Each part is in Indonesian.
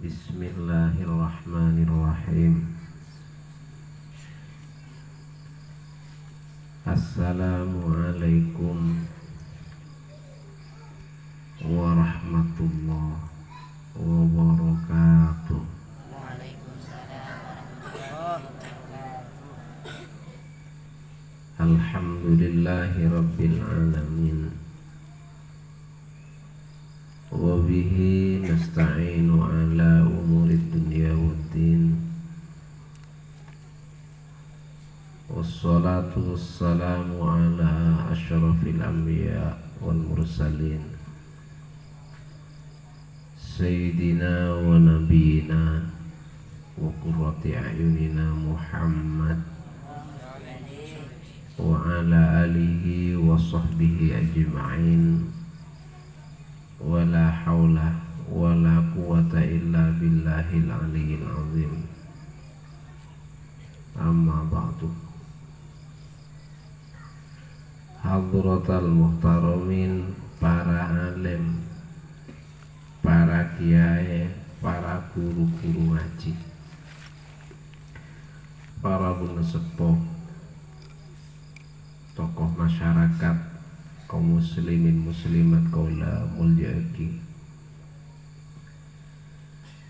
Bismillahirrahmanirrahim. Assalamualaikum warahmatullahi wabarakatuh. Alhamdulillahi rabbil alamin. Wa bihi nasta'inu ala umurid dunya waddin. Wassalatu wassalamu ala asyrafil anbiya wal mursalin Sayyidina wa nabiyina wa qurrati a'yunina Muhammad wa ala alihi wa sahbihi ajma'in. Wa la hawla wa la quwata illa billahil aliyyil azim. Amma ba'du. Hadratal muhtaramin, para alim, para kiai, para guru-guru ngaji, para bunda sepuh, tokoh masyarakat, kaum muslimin muslimat kaula mulyaki.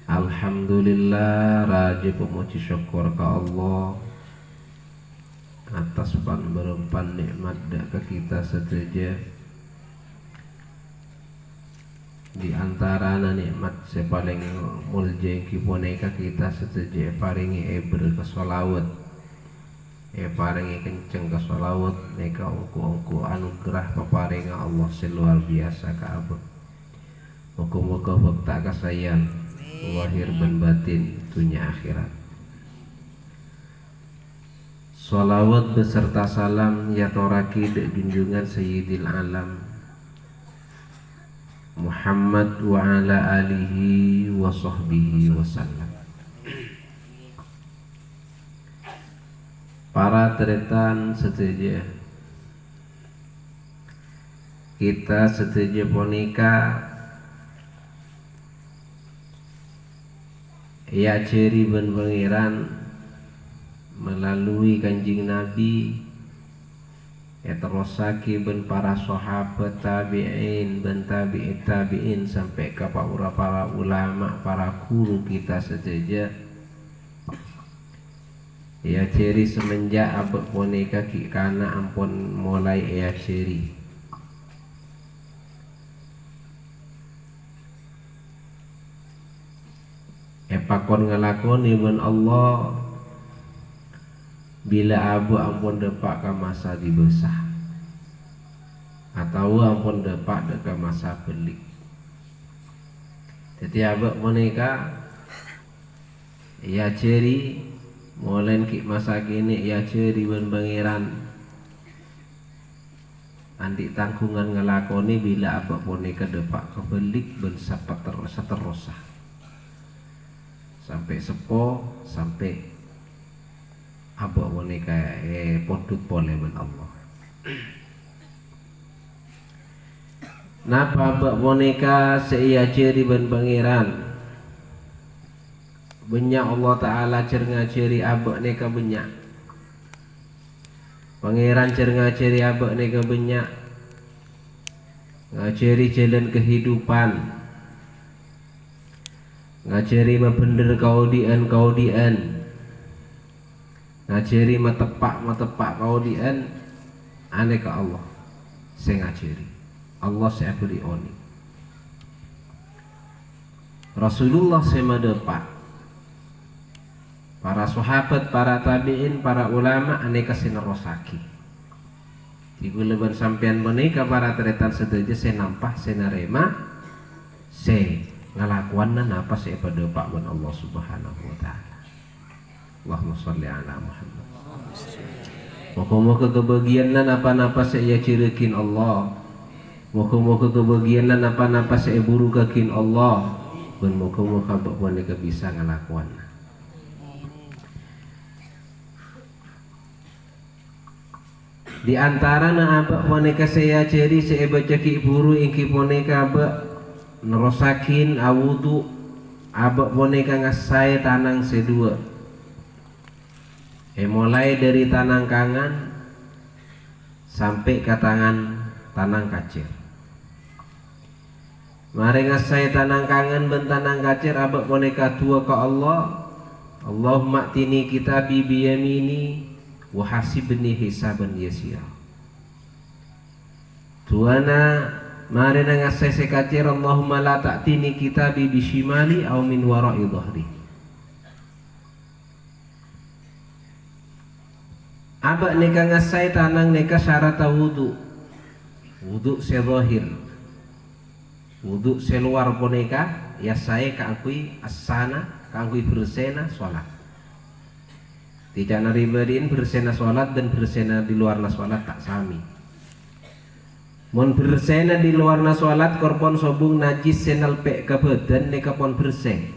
Alhamdulillah, raja pemuji syukur ke Allah atas berempan nikmat ke kita setuju. Di antara nikmat sepaling mulja kiponeka kita setuju paringi eber ke solawat, paringi kenceng ke solawat, neka ungku anugerah peparinga Allah seluar biasa ke abad. Muka-muka bakta kasayang lahir dan batin dunia akhirat. Salawat beserta salam ya toraki dek junjungan Sayyidil Alam Muhammad wa ala alihi wa sahbihi wa sallam. Para teretan setuju, kita setuju ponika ya ciri ben pangeran melalui kanjing Nabi, terosaki ben para sahabat tabi'in ben tabi'in sampai ke para ulama, para guru kita sejaja. Ya ciri semenjak abad boneka kana ampun mulai ya ciri pakon ngelakoni ben Allah bila abu ampun depak ke masa dibesah atau ampun depak ke masa belik. Jadi abad boneka ya ciri mulai ki masa kini ya ciri ben pangeran andik tangkungan ngelakoni bila apa boneka depak kebelik ben seterusah sampai sepo sampai apa boneka podut pole ben Allah. Napa abak boneka seia ciri ben pangeran banyak Allah Ta'ala cerga ciri abak neka banyak pangeran cerga ciri abak neka banyak ngaciri jalan kehidupan, ngaciri mabender kau dian ngaciri matepak kau dian aneka Allah saya ngaciri Allah saya beli oni Rasulullah saya madepak para sahabat, para tabi'in, para ulama aneka sinerosaki. Ibu lebar sampean menika para teretan setuju saya nampah, saya narema, saya ngelakuan apa saya pada Pak wan Allah Subhanahu Wa Taala. Allahumma sholli ala Muhammad. Moga-moga kebagianan apa-apa saya cirikin Allah. Moga-moga kebagianan apa-apa saya buru kakin Allah. Dan moga-moga bakwan bisa ngelakuan. Di antara na abak boneka saya ceri saya baca ki buru ingki boneka abak nerosakin awudu abek boneka ngasai tanang sedua. Mulai dari tanang kangan sampai ke tanang kacir. Mari ngasai tanang kangen ben tanang kacir abek boneka tua ke Allah. Allahumma tini kitabi biyamini wa hasibni hisaban yasira. Tuana mari ngasai sekacir Allahumma la ta'tini kitabi bishimali aw min wara'i dhahri. Abek neka ngasai tanang neka syarat wudu. Wudu sedahir. Wudu seluar boneka ya saya kaangkui asana, kaangkui bersena sholat. Tidak naribadin bersena sholat dan bersena di luar sholat tak sami. Mon bersena di luar sholat korpon sobung najis senal pek ke badan neka pon berseh.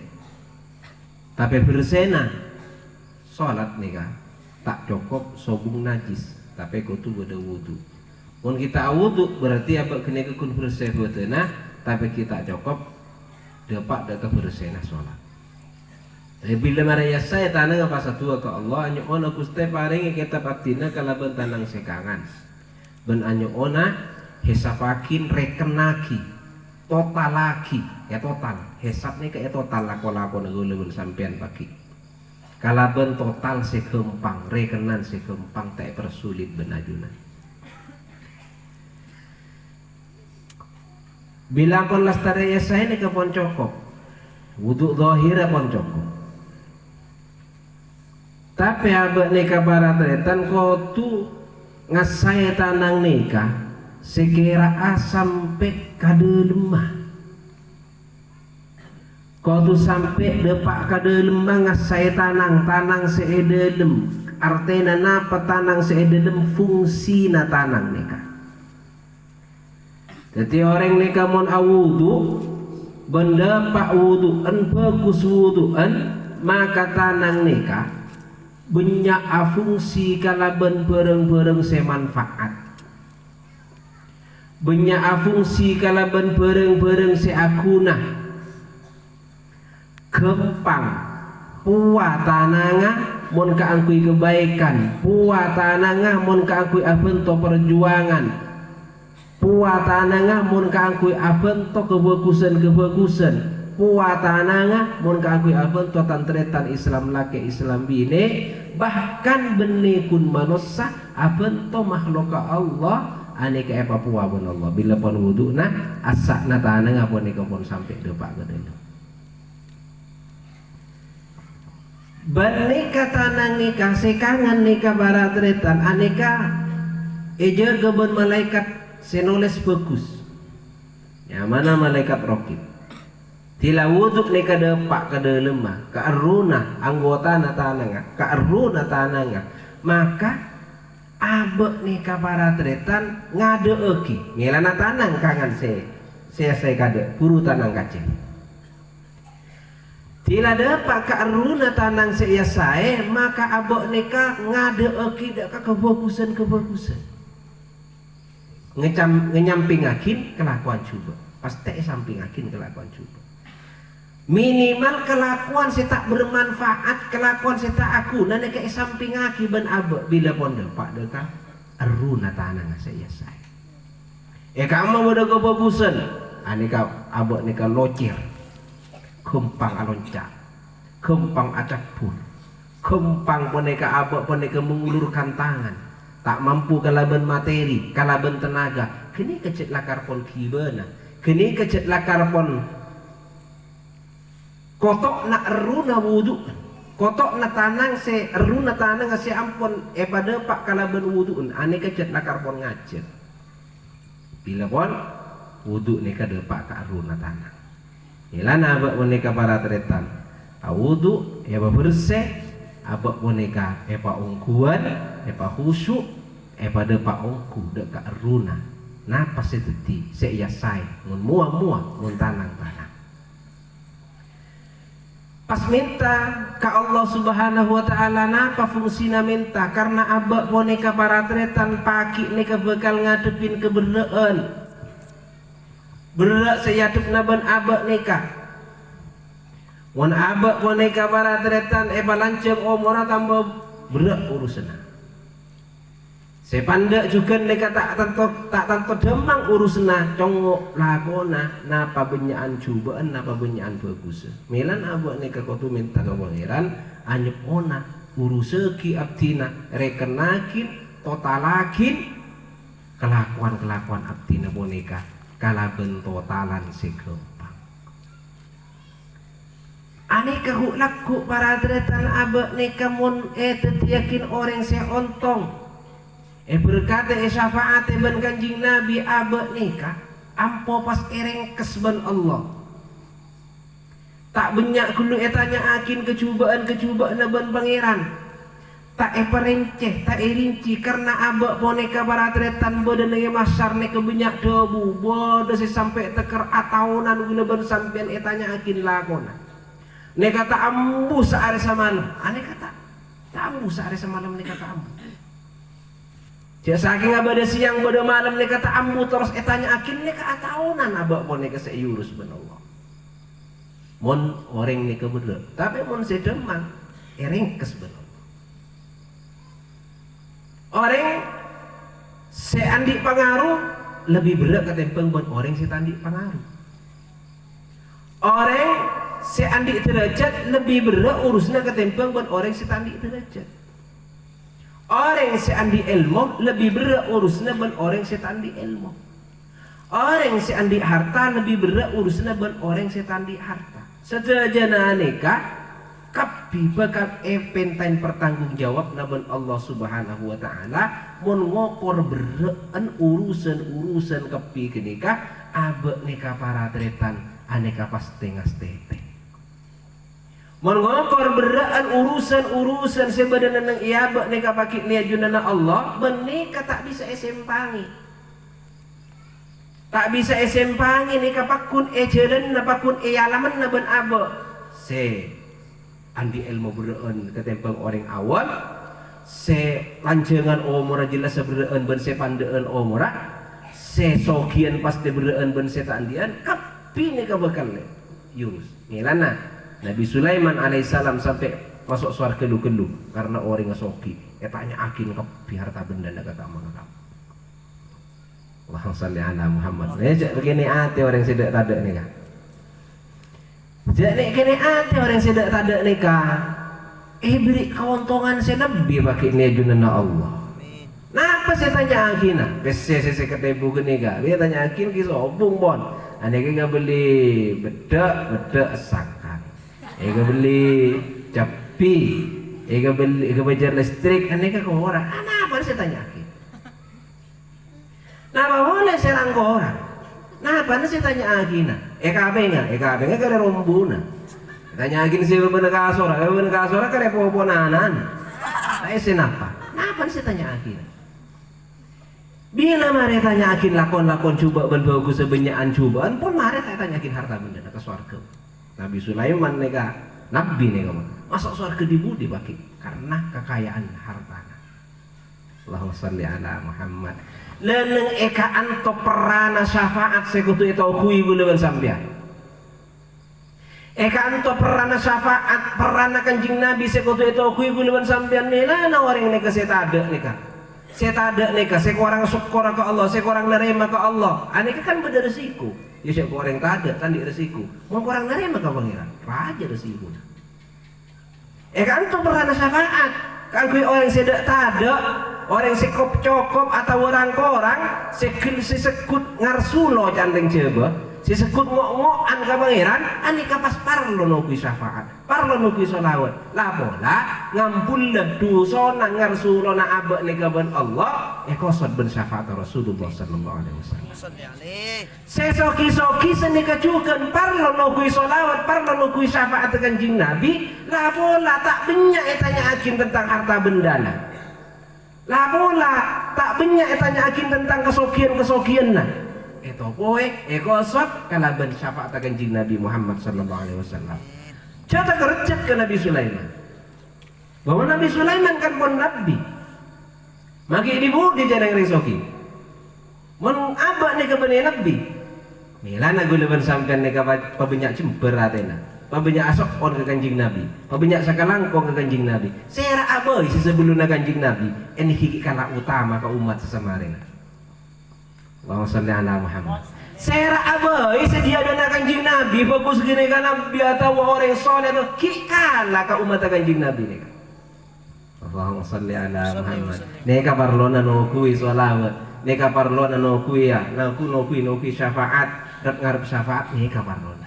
Tapi bersena sholat neka tak cukup sobung najis. Tapi kutu beda wudu. Mon kita wudu berarti apa kena kekun berseh badana. Tapi kita cukup dapat dekat bersena sholat. Bila maraya saya tanang apa satu ke Allah anyo ona kuste paringi kita patina kalaban tanang sekangan. Ben anyo ona hesapakin rekenaki total lagi ya total hesapnya kayak total lako-lako negulun sampean pagi. Kalaban total sekempang rekenan sekempang tak persulit benajunan. Bila pun lastari saya ni kapon cokok, wuduk zahir pun cokok. Tapi abek ni kabarat retan kau tu ngasai tanang nikah sekira sampai kade lemah. Kau tu sampai depak kade lemah ngasai tanang seedelem. Artinya napa tanang seedelem fungsi na tanang nikah. Jadi orang ni kamun awudu benda pak wuduan bagus wuduan maka tanang nikah banyak fungsi kalaban bareng-bareng semanfaat. Banyak fungsi kalaban bareng-bareng seakunah. Kempang puwa tananga mun kaangkui kebaikan, puwa tananga mun kaangkui abento perjuangan. Puatananga mun kaangkui abento kebagusan puatananga mun kaangkui abento tantretan Islam laki Islam bine bahkan benekun manusia abento makhluk Allah aneka apa puwa pun Allah bila pun wuduna asakna tananga pun nika pun sampai depak gedelo Banika tanang nikah sekangan nikah baratretan aneka ejer gebon malaikat senoles bagus. Yang mana malaikat rokib. Tila wuduk ni kada pak kada lemah, kaaruna anggota na tananga, kaaruna tananga. Maka abek ni kabaratretan ngade eki. Ngelana tanang kangan saya kada puru tanang kacing. Tila dapat kaaruna tanang saya maka abek nika ngade eki dak kebagusan. Ngenyampingakin kelakuan coba pasti sampingakin kelakuan coba minimal kelakuan saya tak bermanfaat kelakuan saya tak aku dan kayak sampingaki ben abek bila pon dapat deka aruna tanang saya kamu bodoh kebagusan aneka abek nika locer kempang alonca kempang acak pun kempang boneka abek boneka mengulurkan tangan tak mampu kalaban materi, kalaban tenaga. Kini kecet lakar pon kibana. Kini kecet lakar pon kotok nak eruna wudu. Kotok na tanang se eruna tanang se ampon pada pak kalaban wudu. Ane kecet lakar pon ngacet. Bila pon wudu neka depak ka eruna tanang. Ilana abak boneka para tretan. Wudu ya bersih. Abak boneka epa ungkuan, epa khusyuk, epa depa ungku deka runa. Napa seteti seyasai mun mua mun tanang. Pas minta ke Allah Subhanahu wa taala napa fungsina minta karena abak boneka paratretan paki neka bakal ngadepin keberdaan. Berak sayadep naban abak neka. Mun abak boneka para tretan balancem omora tambah berat urusna. Sepanda juga neka tak tanto demang urusna congok lagona napa benyaan cubaan napa benyaan bagus. Milan abak neka kotu minta ke pangeran anyep ona uruseki abdina rekenakin totalakin kelakuan abdina boneka kalaben totalan segempang. Aneka laku para tretan abak neka mun tetiakin orang seontong berkata syafaat ban kanjing Nabi abak neka ampo pas erengkes ban Allah tak banyak kulu etanya akin kecubaan ban pangeran tak perenceh tak rinci karena abak boneka para tretan bodan nge masar neka banyak debu bodo sampai teker ataunan gula ban sampean etanya akin lakona neka tak ambu sehari semalam ane kata tak ambu sehari semalam neka tak ambu dia saking abada siang pada malam neka tak ambu terus etanya akin neka ataunan abak pun neka seyurus ben Allah mon orang neka bener tapi mon sedemang erengkes ben Allah orang seandi pengaruh lebih berat ketimbang ben orang setandi pengaruh orang seandi derajat lebih berat urusnya ketimbang buat orang setandi derajat. Orang seandi ilmu lebih berat urusnya buat orang setandi ilmu. Orang seandi harta lebih berat urusnya buat orang setandi harta. Sedajana aneka kapi bakal pentain pertanggung jawab naban Allah Subhanahu wa taala mun ngokor bereen urusan kapi kenika abek neka para tretan aneka pas tengah tete. Mengokor beraan urusan sebadana nang iabak neka pakit ni ajunana Allah beneka tak bisa esempangi neka pakun jalan na pakun alaman na ben abak se andi ilmu beraan ketempang orang awal se lancengan omora jelas beraan ben se pandaan omora se sokian pasti beraan ben se tandian kapi neka bakal yurus milana Nabi Sulaiman alaihissalam sampai masuk surga kelu karena orang ngesoki etanya akin ke harta benda nak kata mana Allahumma shalli ala Muhammad. Nejak begini ate orang sedak tada nikah. Jadi kene ate orang sedak tada nikah. Beri keuntungan saya lebih pakai ni junana Allah. Napa saya tanya akina? Saya ketebu gini ga. Dia tanya akin kisah obung bon. Ane nggak beli bedak sakan. Ega beli capi, ega bayar listrik, aneka ke orang. Apa saya tanya lagi? Napa boleh serang ke orang? Napa saya tanya lagi na? Eka nggak kada rombuna. Tanya lagi sih bener kasora kada poponanan. Saya senapa? Napa saya tanya lagi? Bila mari tanya akin lakon coba ben bagus sebenyaan cobaan pun mari saya tanya akin harta benda ke swarga. Nabi Sulaiman neka nabi neka masuk surga dibudi bagi karena kekayaan hartana. Allahumma shalli ala Muhammad. Leneng eka anto perana syafaat sekutu itu kui bulan sampean. Eka anto perana syafaat perana kanjing Nabi sekutu itu kui bulan sampean nila na orang neka setada neka. Setada neka seorang syukur ke Allah, seorang nerima ke Allah. Aneka kan beda resiko. Ya siapa orang tak ada tandi resiko. Mau orang nerima ke pangeran, raja resiko. Kan tu pernah syafaat. Kan kui orang sedak tada, orang sekop cokop atau orang sekut ngarsulo jandeng coba, sekut ngok-ngokan ke pangeran, anika pas parlo nukui syafaat, parlo nukui solawat. Lah bola ngampul dosa na ngarsulo na abak nikaban Allah, kosot ben syafaat Rasulullah sallallahu alaihi wasallam. Sesoki-soki senika jukan parlo nukui solawat, parlo nukui syafaat kanjing Nabi. Lah bola tak banyak etanya akin tentang harta bendana. Lah bola tak banyak etanya akin tentang kesokian nah. Itu poe ekosot kalaban syafaat kanjing Nabi Muhammad sallallahu alaihi wasallam. Cata kerjat ke Nabi Sulaiman. Bahwa Nabi Sulaiman kan pun nabi. Maki dibu di jarang resoki. Mun abak ni ke bani nabi. Milana gulaban sampean ni ka pabanyak jember atena. pabanyak asok on ke kanjing Nabi, pabanyak sakalang kon ke kanjing Nabi. Sera aboy sebelum kanjing Nabi, ini hiki kala utama ke umat sesamarena. Allahumma sholli ala Muhammad. Sera aboy sedia dana kanjing Nabi, bagus gini kan Nabi atau orang soleh tu hiki kala ke umat kanjing Nabi ni. Allahumma sholli ala Muhammad. Neka parlona no kui sholawat, neka parlona no kui ya, no kui syafaat, ngarep syafaat neka parlona.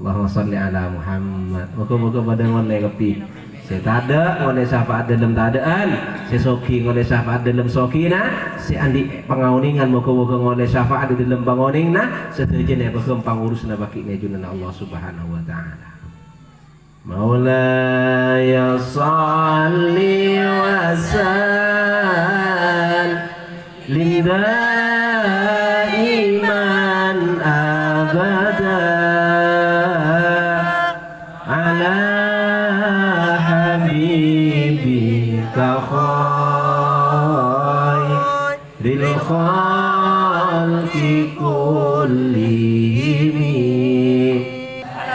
Allahumma sholli ala Muhammad. Moga-moga pada ngone kepi. Si tada ngone syafaat dalam tadaan, si soki ngone syafaat dalam sokina, si andi pangauningan moga-moga ngone syafaat di dalam pangauningna, setuju bagem pangurusna bakine junana Allah Subhanahu wa taala. Maulaya shalli wa sallim daiman abada ala habibika khairil khalqi kullihim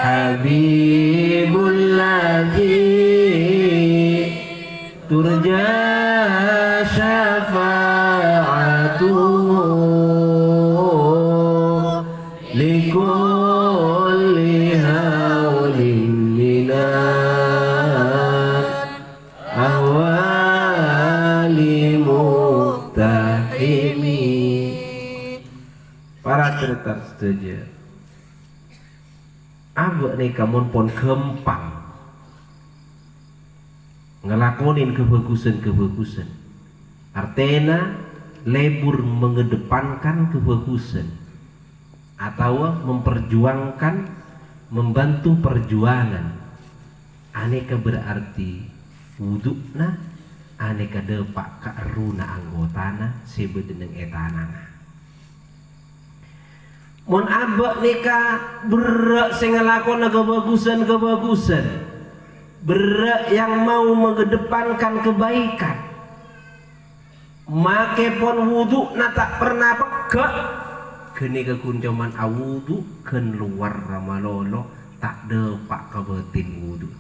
habibul ladzi turja syafa'atuhu likulli hawlin minat ahwali muhtahimi. Para cerita setuju abek nih kamu pun gempang ngelakonin kebagusan artinya lebur mengedepankan kebagusan atau memperjuangkan membantu perjuangan aneka berarti wudukna aneka depak karuna anggotana sebedeneng etanana. Mun abek nikah berak sing ngelakon kebagusan berak yang mau mengedepankan kebaikan make pon wudu na tak pernah pegak kene kekuncoman awudu ken luar ramalolo tak depak ke betin wudu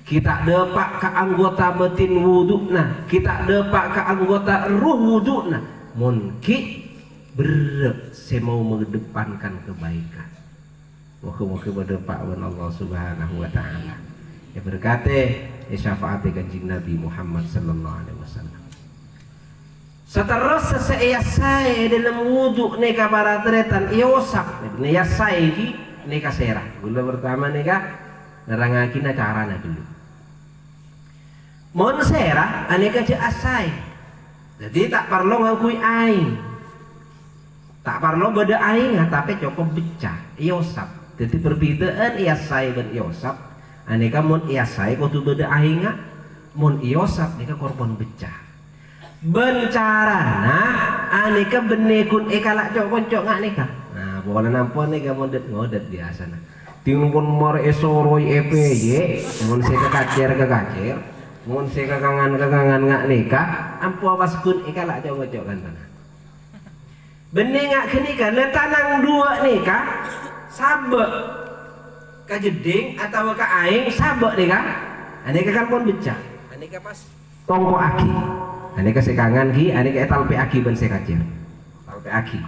kita depak ke anggota betin wudu nah kita depak ke anggota ruh wudu nah mun ki berak saya mau mengedepankan kebaikan. Moga-moga berdepak dengan Allah Subhanahu wa taala. Ya berkata syafaat kanjeng Nabi Muhammad sallallahu alaihi wasallam. Seterusnya saya dalam wudu neka para tretan iosap ya saya ki neka serah. Gula pertama neka nerangakina carana dulu. Mon serah aneka je asai. Jadi tak perlu ngakui aing. Tak perlu beda aing tapi cukup becah iosap. Jadi perbedaan iasai dan iosap aneka mun iasai kudu beda aing mun iosap neka korban becah bencarana aneka benekun ekalak cok ngak neka nah pokoknya nampun neka ngodet biasa nah timpun mor esoroi EPY mun saya kekacir mun saya kekangan ngak neka ampu awas kun ekalak cok kan tanah benih ngak kenika letanang dua nika sabek kajeding atau ka aing sabek nika aneka kan pun becah aneka pas tongko aki aneka sekangan ki aneka etal pe aki ben sekacir talpe aki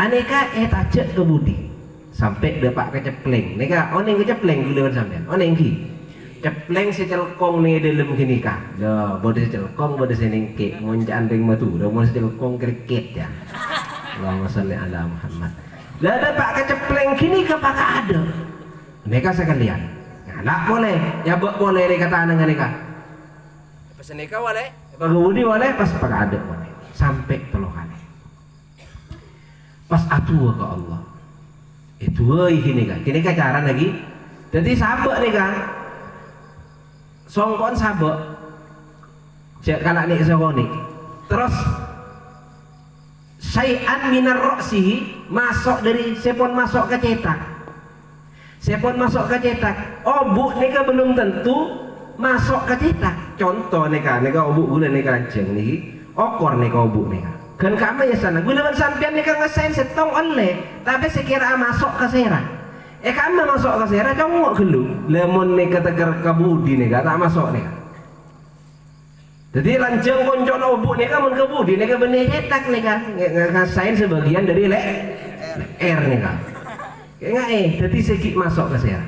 aneka etacek ke budi sampai depak kecepleng nika oneng kecepleng dulu sampean oneng ki cepleng secelkong nih dalam gini kah dah bodoh secelkong bodoh senengke monjan ring matu dah mau secelkong kriket ya Allahumma sholli ala Muhammad lah ada pak kecepleng gini kah pak ada mereka sekalian nggak boleh ya boleh nih kata anak nikah pas nikah boleh bagi boleh pas pak ada boleh sampai tolong kali pas atua ke Allah itu gini kah cara lagi jadi sahabat nih kan songkon sabek cek kalak nih songkon terus sayan minar roksihi masuk dari sepon masuk ke cetak obuk nika belum tentu masuk ke cetak contoh nika obuk gula nika lanceng nih okor nika obuk nika kan kama ya sana gula sampian nika ngesain setong oleh tapi sekira masuk ke serang Kami masuk ke sera kamu ngok gelu lemon nih kata kebudi nih tak masuk nih. Jadi lanceng konco obuk nih kamu kebudi nih benih cetak nih kan ngasain sebagian dari R nih kan. Jadi sedikit masuk ke sera.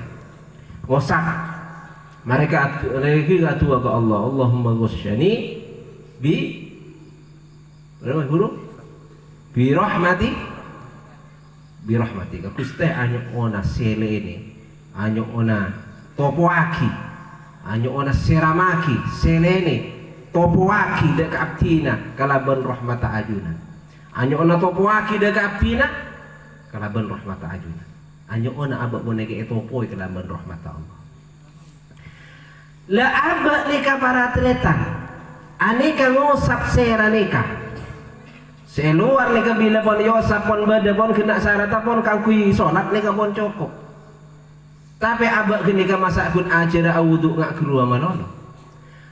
Ngosak. Mereka lagi tua ke Allah. Allahumma ghusyani berapa huruf? Bi rahmati Gusti anyok ona sele ini anyok ona topoaki anyok ona seramaki sele ini topoaki dek abdina kalaban rahmata ajuna anyok ona topoaki dek abdina kalaban rahmata ajuna anyok ona abak boneke topo kalaban rahmata Allah la abak nika para tretan aneka ngosap sera nika seluar nika bila pon yosap pon bada pon kena syarat pon kangkui sholat nika pon cukup tapi abak kenika masak kun acara wudu ngak keluar manono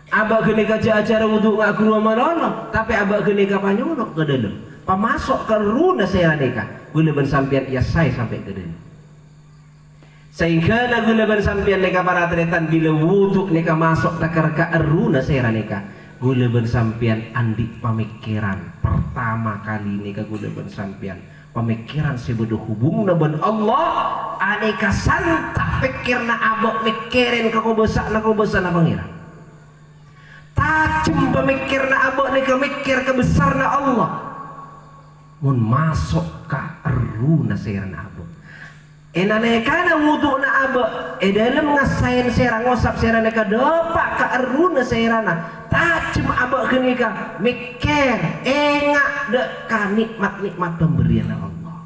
abak kenika acara wudu ngak keluar manono tapi abak kenika panyunok ke dalam pamasok ke runa saya nika gula ben sampian ya saya sampai ke dalam sehingga gula ben sampian nika para tretan bila wudu nika masuk takar ka runa saya nika gula ben sampian andi pemikiran pertama kali ini gula ben sampian pemikiran sebedo hubung ben Allah aneka santak pikirna abok mikirin kau besar na pangeran tajem pemikirna abok nika mikir kebesarna Allah mun masuk ka eruna seran abok enane kana wudu na abok dalam ngasain serang ngosap serana ka dopak ka eruna serana tajem abok kenika mikir engak dek ka nikmat pemberian Allah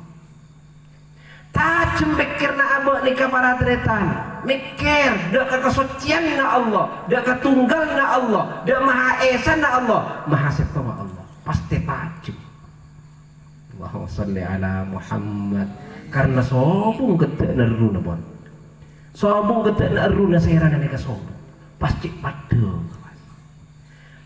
tajem pikirna abok nika para tretan mikir dek ka kesucian na Allah dek ka tunggal na Allah dek maha esa na Allah maha septa Allah pasti tajem Allahumma salli ala Muhammad karena sobung ketek neruna bon sobung ketek neruna serana nika sobung pasti padeng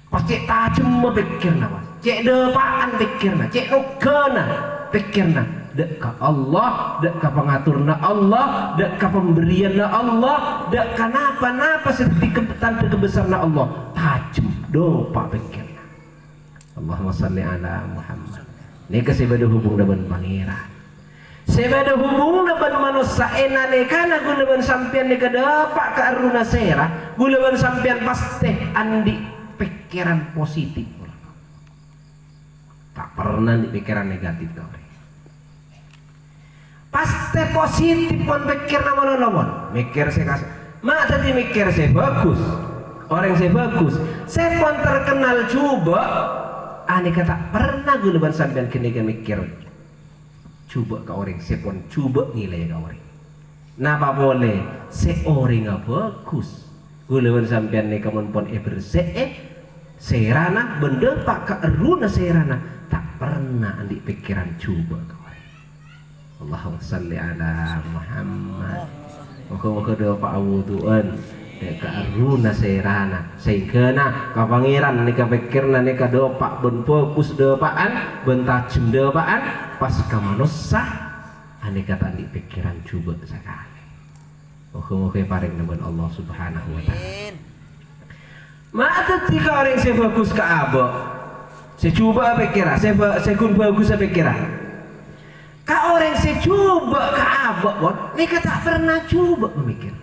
pasti tajem pikirna was cek depaan pikirna cek nugana pikirna dek ka Allah dek ka pengaturna Allah dek ka pemberianna Allah dek ka napa seperti tanda kebesarna Allah tajem dopa pikirna Allahumma salli ala Muhammad nika sebada hubung dengan pangeran sebada hubung dengan manusia enane kana gula ban sampian nika dapat ka aruna sera gula ban sampian pasti andi pikiran positif tak pernah di pikiran negatif kau pasti positif pun pikir nama mikir saya kasih mak tadi mikir saya bagus orang saya bagus saya pun terkenal coba ani kata pernah gue leban sampean kini mikir coba ke orang saya pun coba nilai ke orang napa boleh seorang nggak bagus gue leban sampean nih kamu pun bersih serana benda pak ke eruna serana tak pernah andi pikiran coba kawan Allahumma salli ala Muhammad moga-moga doa pak awuduan dek ke eruna serana sehingga na ka pangeran nika pikirna nika doa pak ben fokus doaan ben tajem doaan pas ka manusia andi kata andi pikiran coba sekali moga-moga paring dengan Allah subhanahu wa ta'ala maka ketika orang saya bagus ke abok saya coba apa kira saya kun bagus apa kira kak orang saya coba ke abok ini tak pernah coba memikir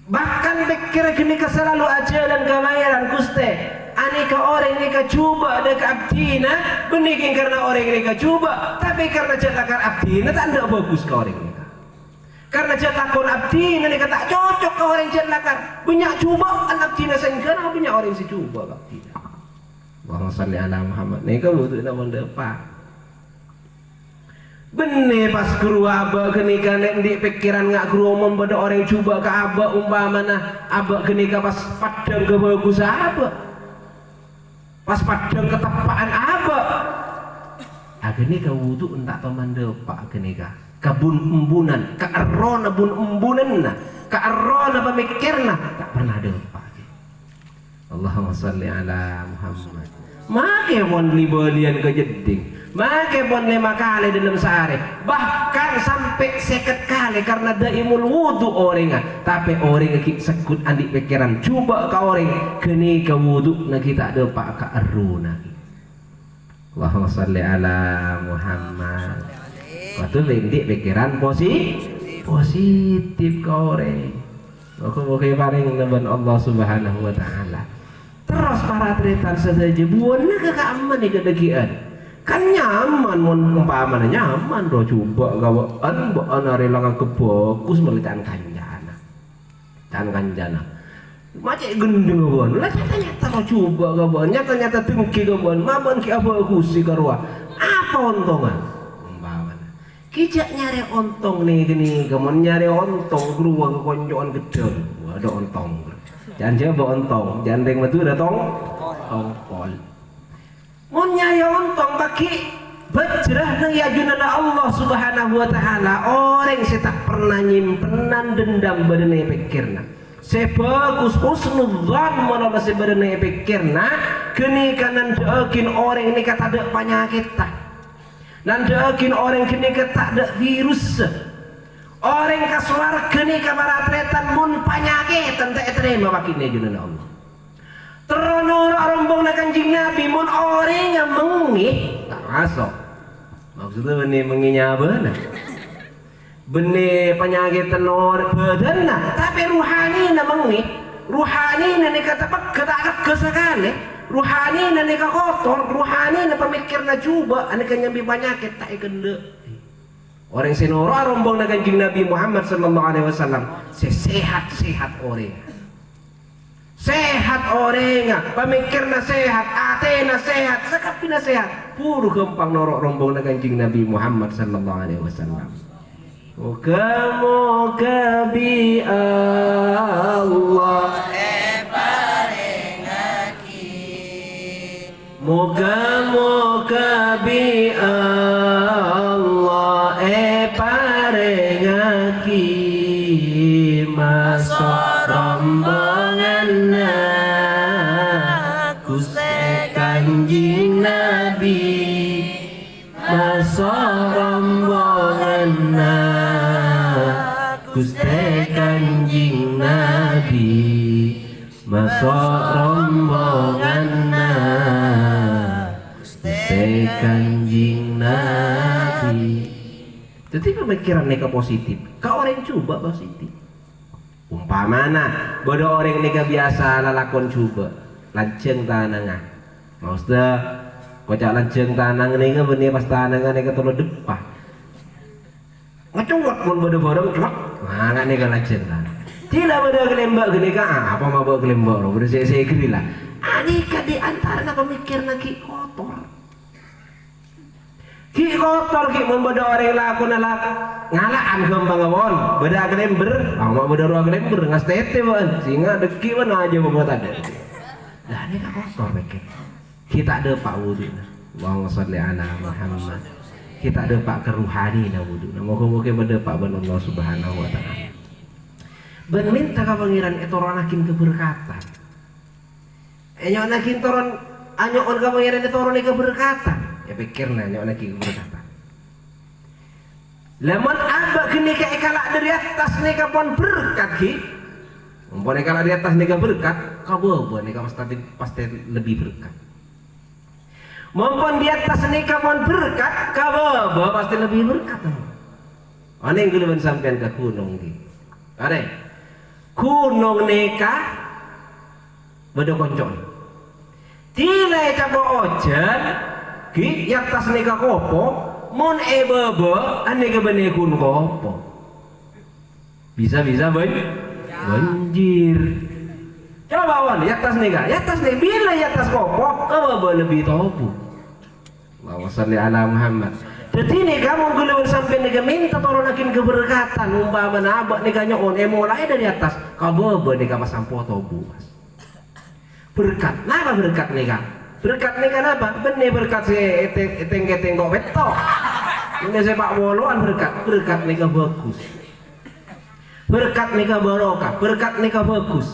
bahkan pikir gini selalu aja dan kemahiran Gusti aneka orang ini coba ada ke abdina benikin karena orang ini coba tapi karena jatahkan abdina tak ada bagus ke orang ini karena jatahkan abdina ini tak cocok ke orang jatahkan banyak coba abdina sehingga banyak orang yang coba abdina Allahumma salli ala Muhammad ini kan butuh nama depan bener pas guru abah kenika di pikiran ngak guru membeda orang coba ke abah umpamana abah kenika pas padang ke bagus abah pas padang ketepaan abah akhirnya wudu entah teman depan kenika kabun embunan ka arrona bun embunanna ka arrona pemikirna tak pernah depan Allahumma salli ala Muhammad make mon libalian ke jeding Maka pun 5 kali dalam sehari, bahkan sampai 50 kali karena daimul wudu orang. Tapi orang kita sekut andik pikiran, coba ka orang kini ke wudu na kita ada pak ka aruna. Allahumma salli ala Muhammad. Waktu lendik pikiran positif ka orang. Muka-muka paling naban Allah subhanahu wa ta'ala. Terus para tretan saja buana ke aman ni kedekian. Kan nyaman umpamanya nyaman do coba gawaan baan ari langan kebagus melitan kanjana. Kan kanjana. Macam gendeng gawaan. Lah nyata do coba gawaan, nyata tengki gawaan, maban ki bagus si karua. Apa untungan? Umpamanya. Kijak nyari ontong nih gini, gamon nyari ontong keluar ke konjokan gede. Ada ontong. Jangan coba ontong, jangan ring metu ada tongkol. Mun nyari ontong bagi berjerah nang yajunana Allah subhanahu wa ta'ala. Orang saya tak pernah nyimpenan dendam badane pikirna. Sebagus husnudzan menolak sebenarnya pikirna. Kini kanan doakin orang ini kata ada penyakit tak. Dan doakin orang kini kata ada virus. Orang kasuar kini kabarat retan mun penyakit tak terima bakinnya junana Allah. Terono rombong na Kanjeng Nabi mun orang yang mengih tak masuk. Maksudnya benih menginya benar. Benih penyakit tenor badan tapi ruhani na mengih. Ruhani na ni kata ketak sekali. Ruhani na ni kotor. Ruhani na pemikir na coba. Ane kan nyambi penyakit tak ikende. Orang senoro rombong na Kanjeng Nabi Muhammad sallallahu alaihi wasallam. Sehat-sehat orang. Sehat orang, pemikirna sehat, atena sehat, sakapina sehat. Puru gampang norok rombong na Kanjeng Nabi Muhammad sallallahu alaihi wasallam. Moga-moga bi Allah parengaki. Moga-moga bi Allah parengaki masuk rombongan Kanjeng Nabi masuk rombongan Gusti Kanjeng Nabi masuk rombongan Gusti Kanjeng Nabi. Jadi pemikiran neka positif. Kau orang coba positif. Umpamana bodo orang neka biasa lalakon coba lanceng tanangan. Maksudnya kocak lanceng tanangan neka benih pas tanangan neka tolo depah. Ngecungkot pun bodo-bodo cuma mana neka lanceng tanangan. Tidak bodo kelembak gini ka apa mau bawa kelembak lo bodo saya gini lah. Anika di antara pemikir naki kotor. Ki kotor ki membodo orang laku nalak ngalaan gampang awon beda kelember mau beda ruang kelember ngas tete ban singa deki mana aja membuat ada lah ini kan kotor pikir kita ada pak wudu Allahumma sholli ala Muhammad kita ada pak keruhani na wudu moga-moga beda pak ban Allah subhanahu wa ta'ala ben minta ka pangeran etoron akin keberkatan enyo nakin toron anyo on ka pangeran etoron keberkatan ya pikir nanya lagi keberkatan. Lemon abak kini ke ekalak dari atas neka pun berkat ki. Mumpun ekalak di atas neka berkat, kau bawa neka pasti lebih berkat. Mumpun di atas neka pun berkat, kau bawa pasti lebih berkat. Ane yang guluban sampean ke gunung ki. Ane gunung neka beda koncon. Tilai cabo ojan. Ki yatas neka kopo mon bebe ane ke bene kun kopo bisa banjir coba wan yatas neka bila yatas kopo bebe lebih topu Allahumma sholli ala Muhammad. Jadi nih kamu gulung sampai neka minta tolong akin keberkatan umpama abak neka nyokon mulai dari atas kau bebe neka pasang foto buas berkat napa berkat neka berkat nih kenapa? Benih berkat si eteng kok betok. Ini sepak boloan berkat nih bagus. Berkat nih barokah, berkat nih bagus.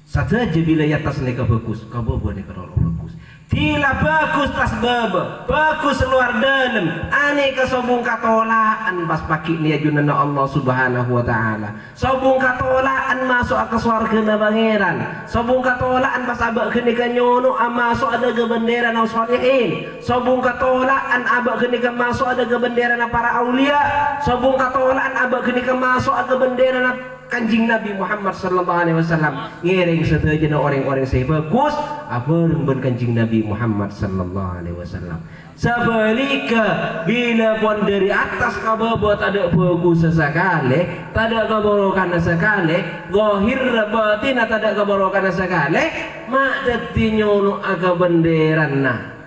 Saja bila atas nih bagus, kau buat nih bagus. Tila bagus tas bebe, bagus luar dalam. Ane kesobung katolaan pas paki ni ajunana Allah Subhanahu wa taala. Sobung katolaan masuk ke surga na pangeran. Sobung katolaan pas abak kene ka nyono masuk ada ke bendera na sholihin. Sobung katolaan abak kene ka masuk ada ke bendera na para aulia. Sobung katolaan abak kene ka masuk ada bendera na Kanjing Nabi Muhammad sallallahu alaihi wasallam. Ngiring setuju orang-orang saya bagus abareng ben Kanjing Nabi Muhammad sallallahu alaihi wasallam. Sebalika bila pun dari atas kababot ada bagus sekali, tidak keburukan sekali, zahir batin tidak keburukan sekali, mak dadi nyono aga benderana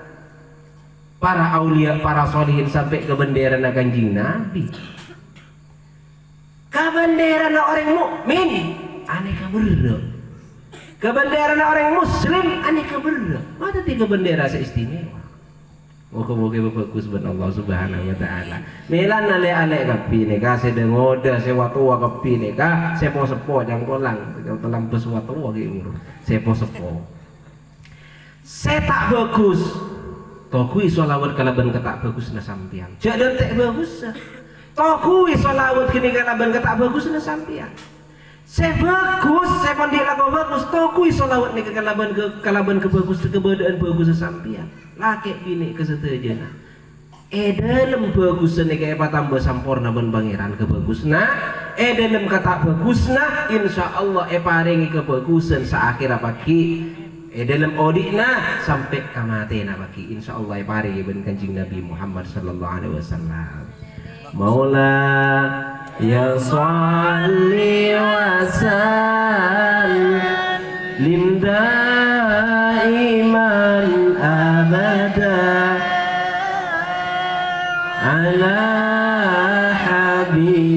para aulia, para solihin sampai ke benderana Kanjing Nabi. Kabendera na orang mukmin, aneh kaberda. Kabendera na orang muslim, aneh kaberda. Mata tiga bendera seistimewa. Moga-moga bagus ben Allah Subhanahu wa taala. Melan ale-ale kapi ni ka se dengoda se watua kapi ni ka sepo-sepo jang kolang, telam bes watua ki ur. Sepo-sepo. Se tak bagus. Tokui solawat kalaban ketak bagus na sampian. Jangan tak bagus. Tokui solawat kini kalaban ketak bagus na sampian. Saya bagus, saya pandai lagu bagus. Tokui solawat ni kalaban kebagus kebedaan bagus sampian. Laki bini kesetujana. Dalam bagus ni kaya patambah sampurna ben pangeran kebagusna. Dalam kata bagusna, insya Allah paringi kebagusan seakhir pagi. Dalam odikna sampai kamatena pagi. Insya Allah paringi ben Kanjing Nabi Muhammad sallallahu alaihi wasallam. Maula ya salli wa sallim daiman abada ala habibika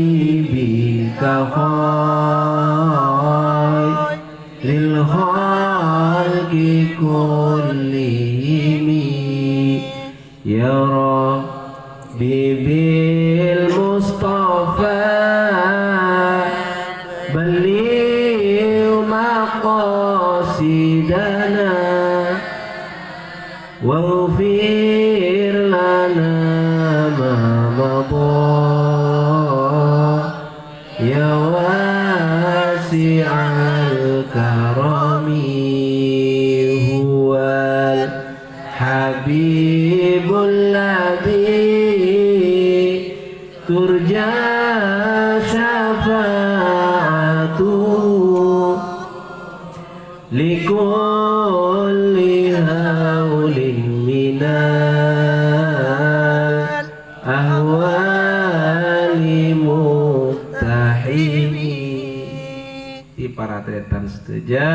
khairil khalqi kullihim ya Rabbi bil Mustafa beliau maqasidana waghfir lana ma madha ya wasi'al karami huwal habibul ladzi turja syafa'atuhu likulli haulin minal ahwali muttahimi. Di para tretan setuja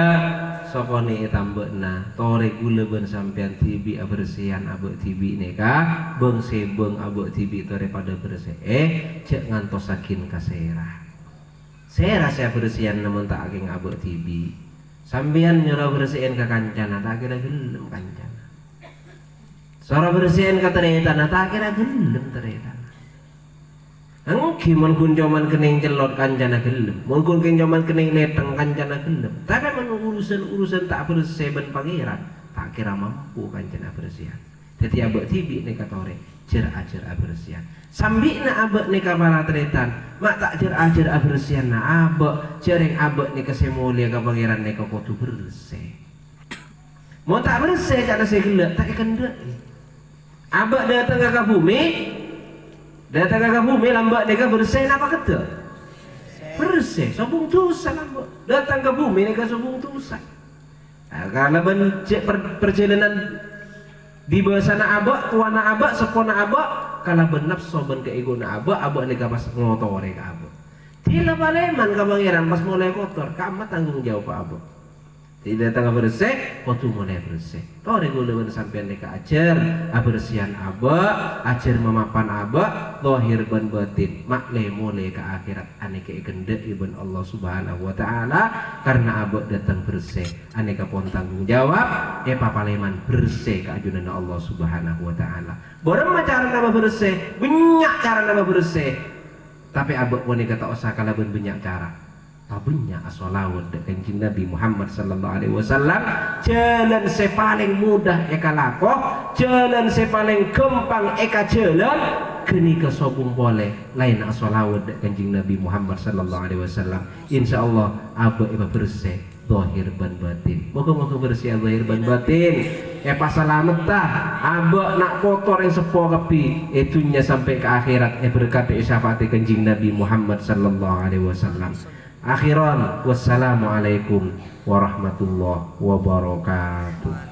sokoni tambekna tore gula ben sampean tibi abersihan abek tibi neka beng sebeng abek tibi tore pada bersih cek ngantosakin kasera sera saya bersihan namun tak ageng abek tibi sampean nyuruh bersihin ke kancana tak kira gelem kancana suara bersihin ke teretan tak kira gelem teretan. Angki mun kun jaman kening celot kancana gelem, mun kun jaman kening leteng kancana gelem. Tapi mun urusan tak bersih ben pangeran, tak kira mampu kancana bersihan. Jadi abek tibi nek katore, jer ajar abersihan. Sambina abek nek para tretan, mak tak jer ajar abersihan na abek, jereng abek nek semulia ka pangeran nek kudu bersih. Mau tak bersih kada segelek tak kendek. Abek datang ke bumi, datang ke bumi lambat mereka bersih apa kata? Bersih, sobung dosa lambat. Datang ke bumi mereka sobung dosa. Nah, karena perjalanan di bawah sana abak, tuana abak, sepona abak, kalau benap soben ke ego na abak mereka pas ngotor mereka abak. Tidak baleman ke pangeran pas mulai kotor, kamu tanggung jawab abak. Tidak tengah bersih, waktu mulai bersih. Tore gula sampean neka ajar, abersihan abak, ajar memapan abak, lahir ban batin, makle mulai ke akhirat, aneka ikende ibn Allah Subhanahu wa taala, karena abak datang bersih, aneka pun tanggung jawab, papaleman bersih ke ajunan Allah Subhanahu wa taala. Borong cara nama bersih, banyak cara nama bersih, tapi abak pun neka tak usah kalaban banyak cara. tabunya asolawat kanjeng Nabi Muhammad sallallahu alaihi wasallam jalan sepaling mudah eka lakoh, jalan sepaling gampang eka jalan geni kesobung boleh lain asolawat kanjeng Nabi Muhammad sallallahu alaihi wasallam. Insyaallah aba iba bersih zahir ban batin. Moga-moga bersih zahir ban batin. Pasalamet tah aba nak kotor yang sepo kepi itunya sampai ke akhirat berkat syafaat kanjeng Nabi Muhammad sallallahu alaihi wasallam. Akhiran wassalamualaikum warahmatullahi wabarakatuh.